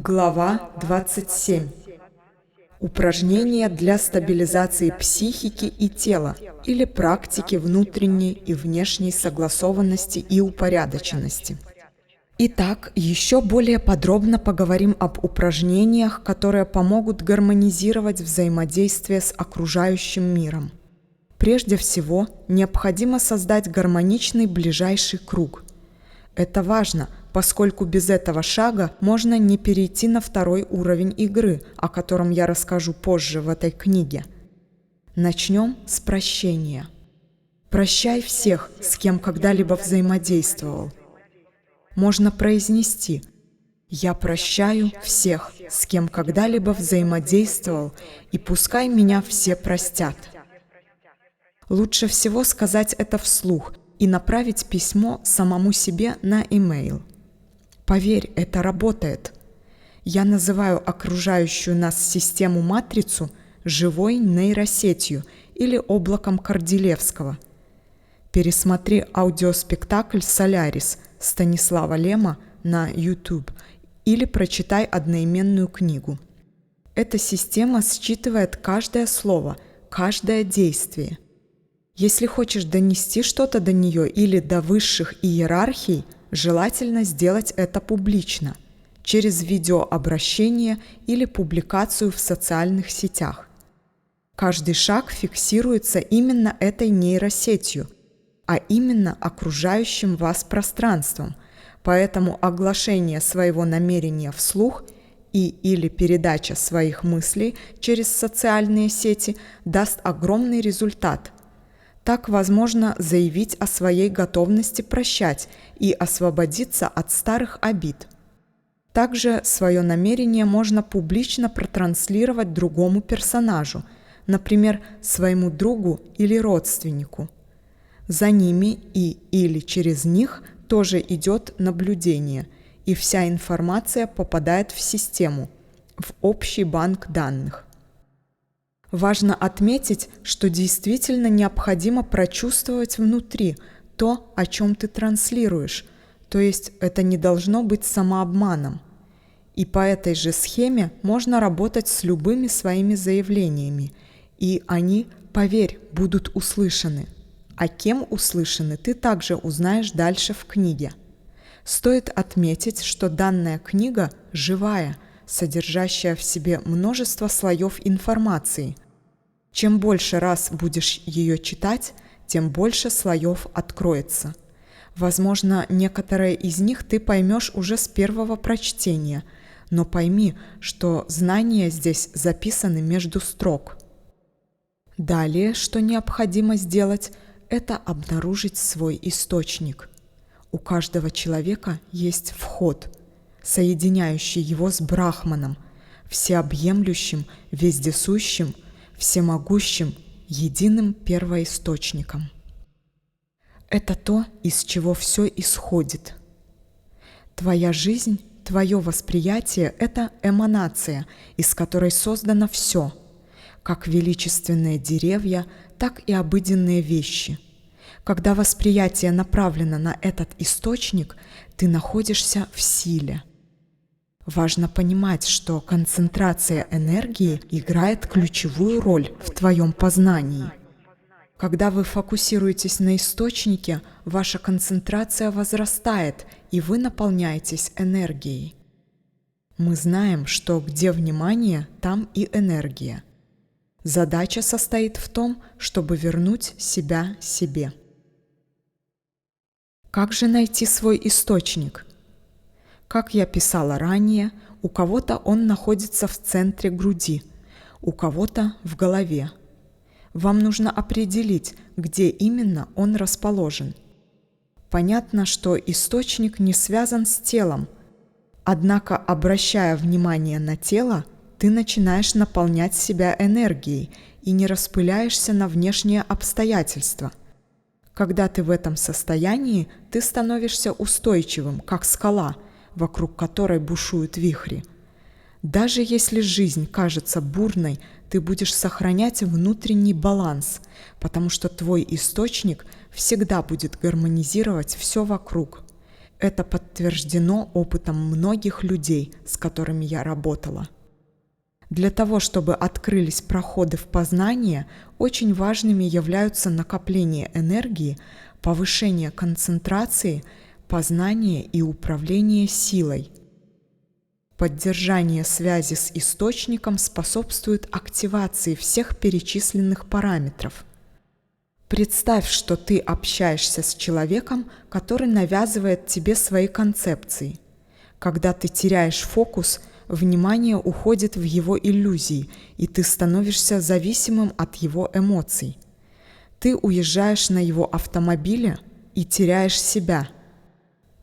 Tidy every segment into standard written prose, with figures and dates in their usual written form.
Глава 27. Упражнения для стабилизации психики и тела или практики внутренней и внешней согласованности и упорядоченности. Итак, еще более подробно поговорим об упражнениях, которые помогут гармонизировать взаимодействие с окружающим миром. Прежде всего, необходимо создать гармоничный ближайший круг. Это важно, поскольку без этого шага можно не перейти на второй уровень игры, о котором я расскажу позже в этой книге. Начнем с прощения. Прощай всех, с кем когда-либо взаимодействовал. Можно произнести: «Я прощаю всех, с кем когда-либо взаимодействовал, и пускай меня все простят». Лучше всего сказать это вслух и направить письмо самому себе на имейл. Поверь, это работает. Я называю окружающую нас систему-матрицу живой нейросетью или облаком Кордилевского. Пересмотри аудиоспектакль «Солярис» Станислава Лема на YouTube или прочитай одноименную книгу. Эта система считывает каждое слово, каждое действие. Если хочешь донести что-то до нее или до высших иерархий, желательно сделать это публично, через видеообращение или публикацию в социальных сетях. Каждый шаг фиксируется именно этой нейросетью, а именно окружающим вас пространством, поэтому оглашение своего намерения вслух или передача своих мыслей через социальные сети даст огромный результат. Так возможно заявить о своей готовности прощать и освободиться от старых обид. Также свое намерение можно публично протранслировать другому персонажу, например, своему другу или родственнику. За ними или через них тоже идет наблюдение, и вся информация попадает в систему, в общий банк данных. Важно отметить, что действительно необходимо прочувствовать внутри то, о чем ты транслируешь, то есть это не должно быть самообманом. И по этой же схеме можно работать с любыми своими заявлениями, и они, поверь, будут услышаны. А кем услышаны, ты также узнаешь дальше в книге. Стоит отметить, что данная книга живая, содержащая в себе множество слоев информации. Чем больше раз будешь ее читать, тем больше слоев откроется. Возможно, некоторые из них ты поймешь уже с первого прочтения, но пойми, что знания здесь записаны между строк. Далее, что необходимо сделать, это обнаружить свой источник. У каждого человека есть вход, соединяющий его с Брахманом, всеобъемлющим, вездесущим, всемогущим, единым первоисточником. Это то, из чего все исходит. Твоя жизнь, твое восприятие – это эманация, из которой создано все, как величественные деревья, так и обыденные вещи. Когда восприятие направлено на этот источник, ты находишься в силе. Важно понимать, что концентрация энергии играет ключевую роль в твоем познании. Когда вы фокусируетесь на источнике, ваша концентрация возрастает, и вы наполняетесь энергией. Мы знаем, что где внимание, там и энергия. Задача состоит в том, чтобы вернуть себя себе. Как же найти свой источник? Как я писала ранее, у кого-то он находится в центре груди, у кого-то в голове. Вам нужно определить, где именно он расположен. Понятно, что источник не связан с телом, однако, обращая внимание на тело, ты начинаешь наполнять себя энергией и не распыляешься на внешние обстоятельства. Когда ты в этом состоянии, ты становишься устойчивым, как скала, вокруг которой бушуют вихри. Даже если жизнь кажется бурной, ты будешь сохранять внутренний баланс, потому что твой источник всегда будет гармонизировать все вокруг. Это подтверждено опытом многих людей, с которыми я работала. Для того, чтобы открылись проходы в познание, очень важными являются накопление энергии, повышение концентрации, познание и управление силой. Поддержание связи с источником способствует активации всех перечисленных параметров. Представь, что ты общаешься с человеком, который навязывает тебе свои концепции. Когда ты теряешь фокус, внимание уходит в его иллюзии, и ты становишься зависимым от его эмоций. Ты уезжаешь на его автомобиле и теряешь себя.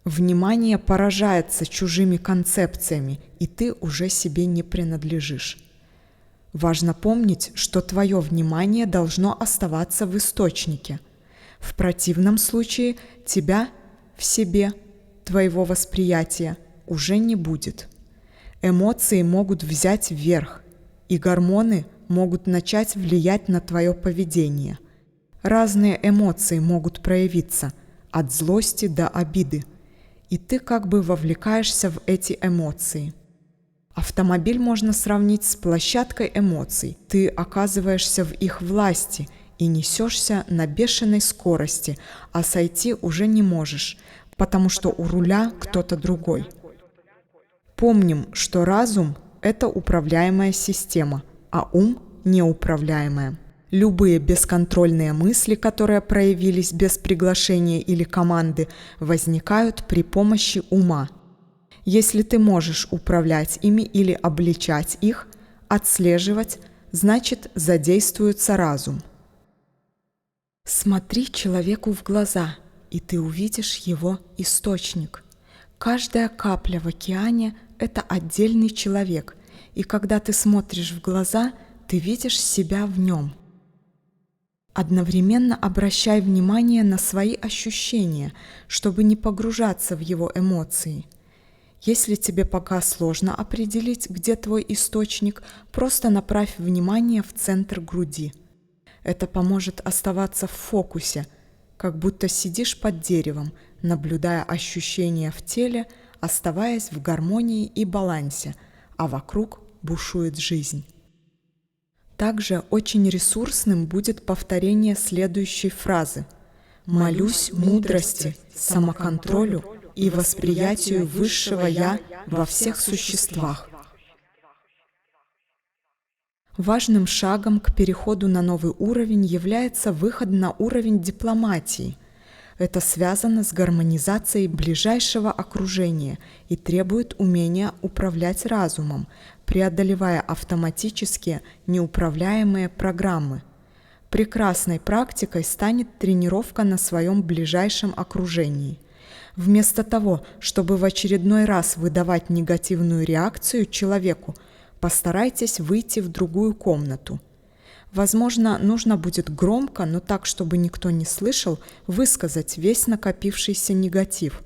Внимание поражается чужими концепциями, и ты уже себе не принадлежишь. Важно помнить, что твое внимание должно оставаться в источнике. В противном случае тебя в себе, твоего восприятия, уже не будет. Эмоции могут взять вверх, и гормоны могут начать влиять на твое поведение. Разные эмоции могут проявиться, от злости до обиды, и ты как бы вовлекаешься в эти эмоции. Автомобиль можно сравнить с площадкой эмоций. Ты оказываешься в их власти и несешься на бешеной скорости, а сойти уже не можешь, потому что у руля кто-то другой. Помним, что разум – это управляемая система, а ум – неуправляемая. Любые бесконтрольные мысли, которые проявились без приглашения или команды, возникают при помощи ума. Если ты можешь управлять ими или обличать их, отслеживать, значит, задействуется разум. Смотри человеку в глаза, и ты увидишь его источник. Каждая капля в океане – это отдельный человек, и когда ты смотришь в глаза, ты видишь себя в нем. Одновременно обращай внимание на свои ощущения, чтобы не погружаться в его эмоции. Если тебе пока сложно определить, где твой источник, просто направь внимание в центр груди. Это поможет оставаться в фокусе, как будто сидишь под деревом, наблюдая ощущения в теле, оставаясь в гармонии и балансе, а вокруг бушует жизнь. Также очень ресурсным будет повторение следующей фразы: «Молюсь мудрости, самоконтролю и восприятию высшего Я во всех существах». Важным шагом к переходу на новый уровень является выход на уровень дипломатии. Это связано с гармонизацией ближайшего окружения и требует умения управлять разумом, преодолевая автоматические неуправляемые программы. Прекрасной практикой станет тренировка на своем ближайшем окружении. Вместо того, чтобы в очередной раз выдавать негативную реакцию человеку, постарайтесь выйти в другую комнату. Возможно, нужно будет громко, но так, чтобы никто не слышал, высказать весь накопившийся негатив.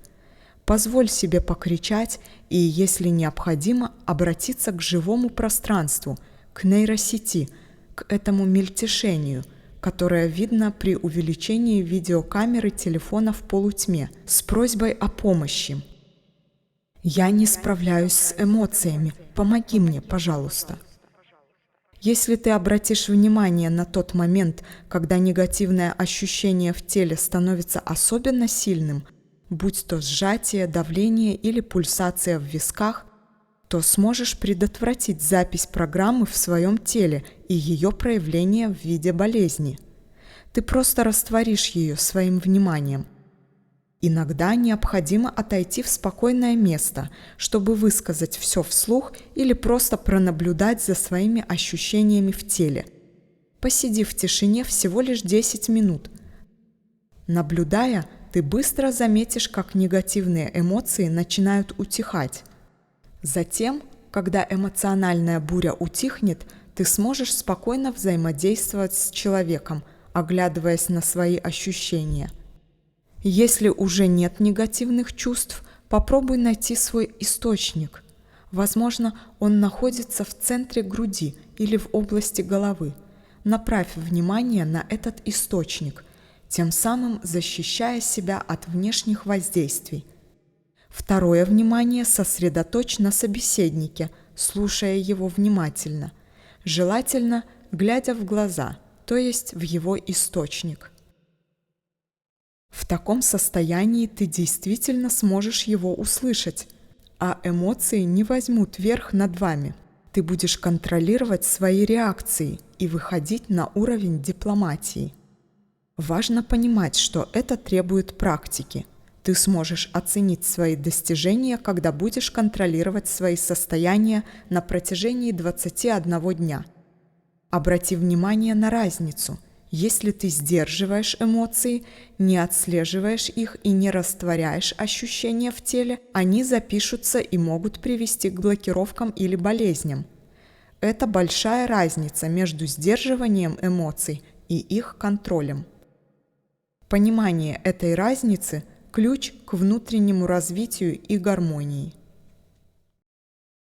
Позволь себе покричать и, если необходимо, обратиться к живому пространству, к нейросети, к этому мельтешению, которое видно при увеличении видеокамеры телефона в полутьме, с просьбой о помощи. «Я не справляюсь с эмоциями, помоги мне, пожалуйста». Если ты обратишь внимание на тот момент, когда негативное ощущение в теле становится особенно сильным, будь то сжатие, давление или пульсация в висках, то сможешь предотвратить запись программы в своем теле и ее проявление в виде болезни. Ты просто растворишь ее своим вниманием. Иногда необходимо отойти в спокойное место, чтобы высказать все вслух или просто пронаблюдать за своими ощущениями в теле. Посиди в тишине всего лишь 10 минут. Наблюдая, ты быстро заметишь, как негативные эмоции начинают утихать. Затем, когда эмоциональная буря утихнет, ты сможешь спокойно взаимодействовать с человеком, оглядываясь на свои ощущения. Если уже нет негативных чувств, попробуй найти свой источник. Возможно, он находится в центре груди или в области головы. Направь внимание на этот источник, тем самым защищая себя от внешних воздействий. Второе внимание сосредоточь на собеседнике, слушая его внимательно, желательно глядя в глаза, то есть в его источник. В таком состоянии ты действительно сможешь его услышать, а эмоции не возьмут верх над вами. Ты будешь контролировать свои реакции и выходить на уровень дипломатии. Важно понимать, что это требует практики. Ты сможешь оценить свои достижения, когда будешь контролировать свои состояния на протяжении 21 дня. Обрати внимание на разницу. Если ты сдерживаешь эмоции, не отслеживаешь их и не растворяешь ощущения в теле, они запишутся и могут привести к блокировкам или болезням. Это большая разница между сдерживанием эмоций и их контролем. Понимание этой разницы – ключ к внутреннему развитию и гармонии.